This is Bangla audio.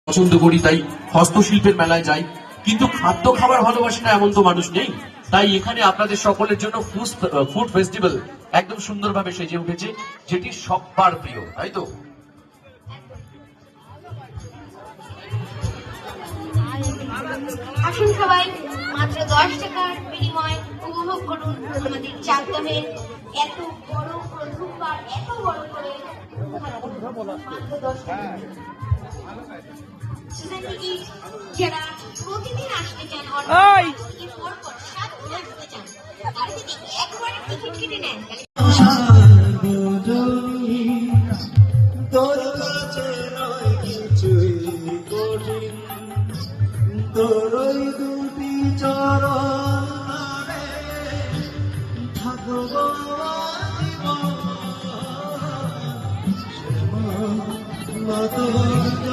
পছন্দ করি, তাই হস্তশিল্পের মেলায় যাই, কিন্তু খাদ্য খাবার ভালোবাসি না এমন তো মানুষ নেই। তাই এখানে আপনাদের সকলের জন্য ফুড ফেস্টিভ্যাল একদম সুন্দরভাবে সেজে উঠেছে, যেটি সবার প্রিয়, তাই তো? আসুন সবাই মাত্র 10 টাকার বিনিময়ে উপভোগ করুন আমাদের চাকদমের এত বড় প্রথমবার এত বড় করে মাত্র 10 টাকা। যারা প্রতিদিন আসতে চান পরপর 7 দিন আসতে চান, তারা যদি একবার টিকিট কেটে নেন তোর কাছে নয় কিছুই কঠিন, তোর ওই দুটি চরণ থাকব জীবন।